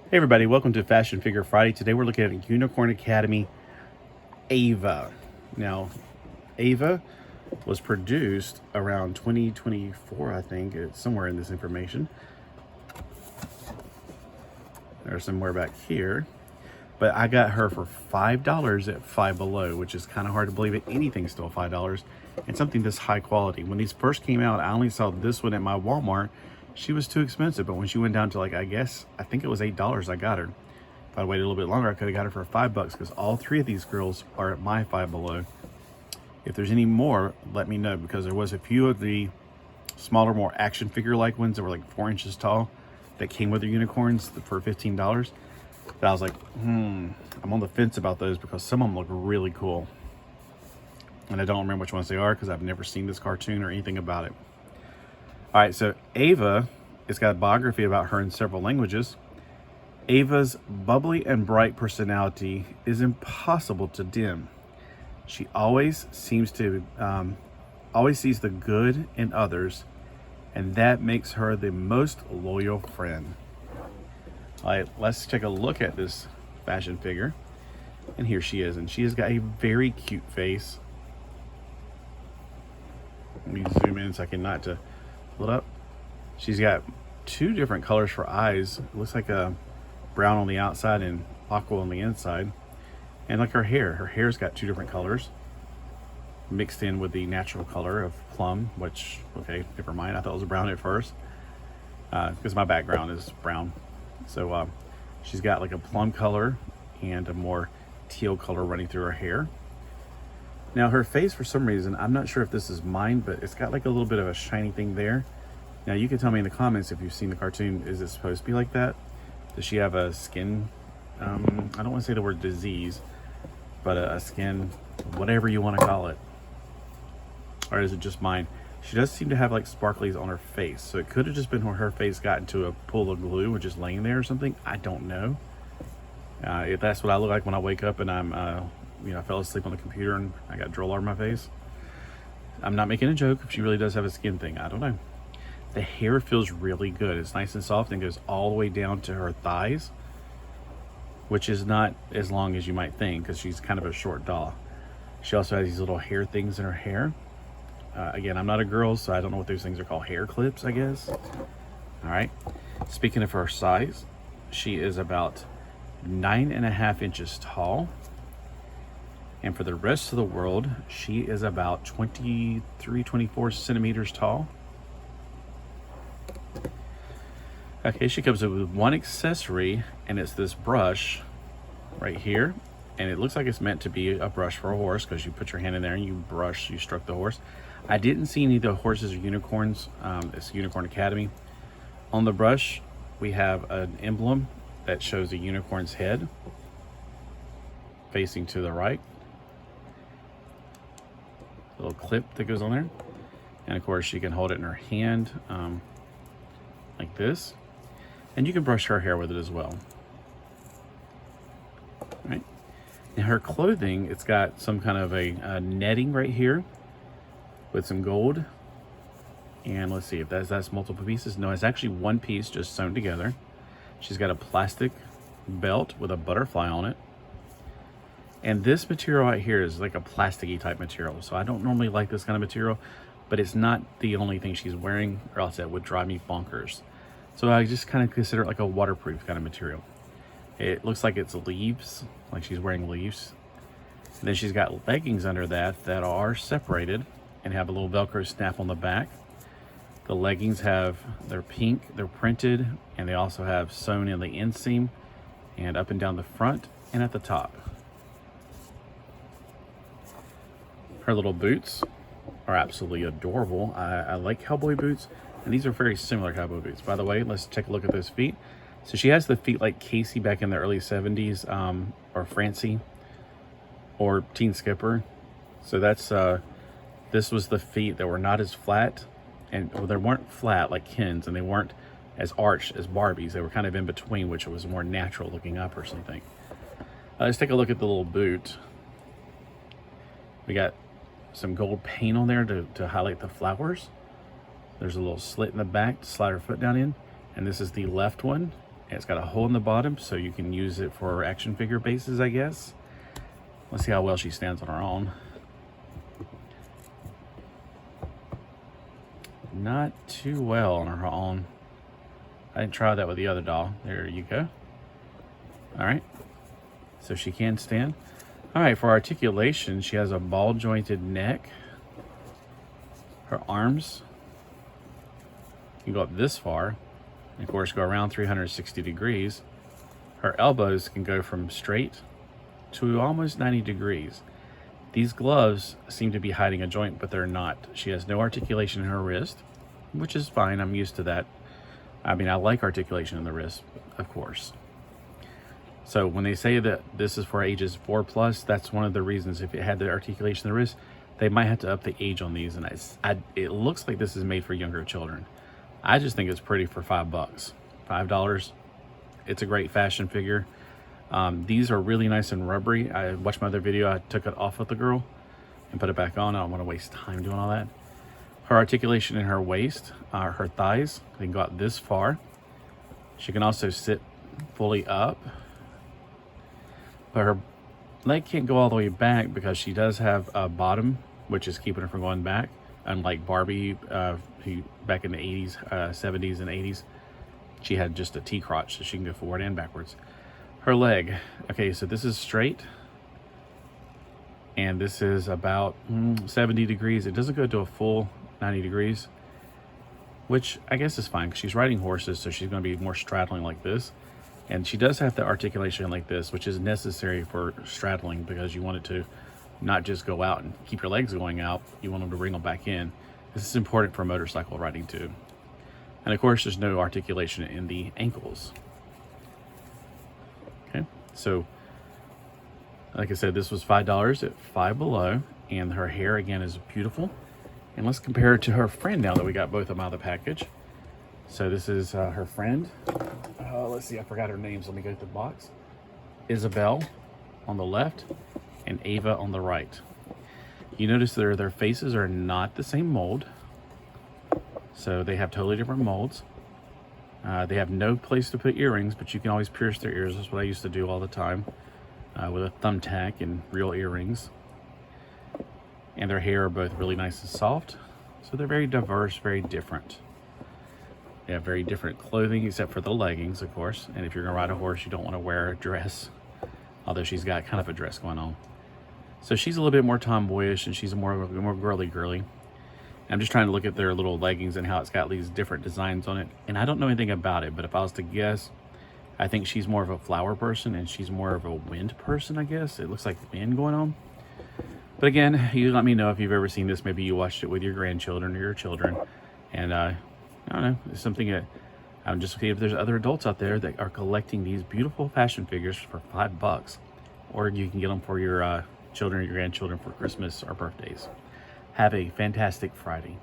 Hey everybody, welcome to Fashion Figure Friday. Today we're looking at Unicorn Academy Ava. Now, Ava was produced around 2024, I think. It's somewhere in this information. There's somewhere back here. But I got her for $5 at Five Below, which is kind of hard to believe that anything's still $5 and something this high quality. When these first came out, I only saw this one at my Walmart. She was too expensive, but when she went down to I think it was $8, I got her. If I'd waited a little bit longer, I could have got her for $5 because all three of these girls are at my Five Below. If there's any more, let me know, because there was a few of the smaller, more action figure-like ones that were like 4 inches tall that came with the unicorns for $15. But I was like, I'm on the fence about those because some of them look really cool. And I don't remember which ones they are because I've never seen this cartoon or anything about it. All right, so Ava, it's got a biography about her in several languages. Ava's bubbly and bright personality is impossible to dim. She always sees the good in others, and that makes her the most loyal friend. All right, let's take a look at this fashion figure. And here she is, and she has got a very cute face. Let me zoom in so I can not to pull it up. She's got 2 different colors for eyes. It looks like a brown on the outside and aqua on the inside. And like her hair's got 2 different colors mixed in with the natural color of plum, which, okay, never mind. I thought it was brown at first because my background is brown. So she's got like a plum color and a more teal color running through her hair. Now her face, for some reason, I'm not sure if this is mine, but it's got like a little bit of a shiny thing there. Now you can tell me in the comments if you've seen the cartoon, is it supposed to be like that? Does she have a skin, I don't want to say the word disease, but a skin, whatever you want to call it. Or is it just mine? She does seem to have like sparklies on her face. So it could have just been where her face got into a pool of glue and just laying there or something. I don't know. If that's what I look like when I wake up and I'm, I fell asleep on the computer and I got drool all over my face. I'm not making a joke. If she really does have a skin thing, I don't know. The hair feels really good. It's nice and soft and goes all the way down to her thighs, which is not as long as you might think because she's kind of a short doll. She also has these little hair things in her hair. Again, I'm not a girl, so I don't know what those things are called. Hair clips, I guess. All right. Speaking of her size, she is about 9.5 inches tall. And for the rest of the world, she is about 24 centimeters tall. Okay, she comes with 1 accessory, and it's this brush right here. And it looks like it's meant to be a brush for a horse because you put your hand in there and you stroke the horse. I didn't see any of the horses or unicorns. It's Unicorn Academy. On the brush, we have an emblem that shows a unicorn's head facing to the right. A little clip that goes on there. And of course, she can hold it in her hand like this. And you can brush her hair with it as well. All right. Now her clothing, it's got some kind of a netting right here with some gold. And let's see if that's multiple pieces. No, it's actually 1 piece just sewn together. She's got a plastic belt with a butterfly on it. And this material right here is like a plasticky type material. So I don't normally like this kind of material, but it's not the only thing she's wearing, or else that would drive me bonkers. So I just kind of consider it like a waterproof kind of material. It looks like it's leaves, like she's wearing leaves. And then she's got leggings under that are separated and have a little Velcro snap on the back. The leggings they're pink, they're printed, and they also have sewn in the inseam and up and down the front and at the top. Her little boots are absolutely adorable. I like cowboy boots, and these are very similar cowboy boots. By the way, let's take a look at those feet. So she has the feet like Casey back in the early 70s, or Francie, or Teen Skipper. So that's this was the feet that were not as flat, and they weren't flat like Ken's, and they weren't as arched as Barbie's. They were kind of in between, which was more natural looking up or something. Let's take a look at the little boot. We got some gold paint on there to highlight the flowers. There's a little slit in the back to slide her foot down in. And this is the left one. It's got a hole in the bottom, so you can use it for action figure bases, I guess. Let's see how well she stands on her own. Not too well on her own. I didn't try that with the other doll. There you go. All right. So she can stand. All right, for articulation, she has a ball jointed neck. Her arms can go up this far, and of course go around 360 degrees. Her elbows can go from straight to almost 90 degrees. These gloves seem to be hiding a joint, but they're not. She has no articulation in her wrist, which is fine. I'm used to that. I mean, I like articulation in the wrist, of course. So when they say that this is for ages 4+, that's one of the reasons. If it had the articulation in the wrist, they might have to up the age on these. And it looks like this is made for younger children. I just think it's pretty for $5. $5. It's a great fashion figure. These are really nice and rubbery. I watched my other video. I took it off with the girl and put it back on. I don't want to waste time doing all that. Her articulation in her waist, her thighs, they can go out this far. She can also sit fully up. But her leg can't go all the way back because she does have a bottom, which is keeping her from going back. Unlike Barbie, who back in the 80s, 70s and 80s, she had just a T-crotch, so she can go forward and backwards. Her leg, okay, so this is straight. And this is about 70 degrees. It doesn't go to a full 90 degrees, which I guess is fine because she's riding horses, so she's going to be more straddling like this. And she does have the articulation like this, which is necessary for straddling because you want it to not just go out and keep your legs going out. You want them to bring them back in. This is important for motorcycle riding too. And of course, there's no articulation in the ankles. Okay, so like I said, this was $5 at Five Below, and her hair again is beautiful. And let's compare it to her friend now that we got both of them out of the package. So this is her friend. Let's see, I forgot her names. Let me go to the box. Isabel on the left and Ava on the right. You notice their faces are not the same mold. So they have totally different molds. They have no place to put earrings, but you can always pierce their ears. That's what I used to do all the time with a thumbtack and real earrings. And their hair are both really nice and soft. So they're very diverse, very different. They have very different clothing, except for the leggings, of course. And if you're gonna ride a horse, you don't wanna wear a dress, although she's got kind of a dress going on. So she's a little bit more tomboyish, and she's more girly. I'm just trying to look at their little leggings and how it's got these different designs on it. And I don't know anything about it, but if I was to guess, I think she's more of a flower person and she's more of a wind person, I guess. It looks like wind going on. But again, you let me know if you've ever seen this. Maybe you watched it with your grandchildren or your children. And I don't know, it's something that I'm just looking if there's other adults out there that are collecting these beautiful fashion figures for $5. Or you can get them for your children or your grandchildren for Christmas or birthdays. Have a fantastic Friday.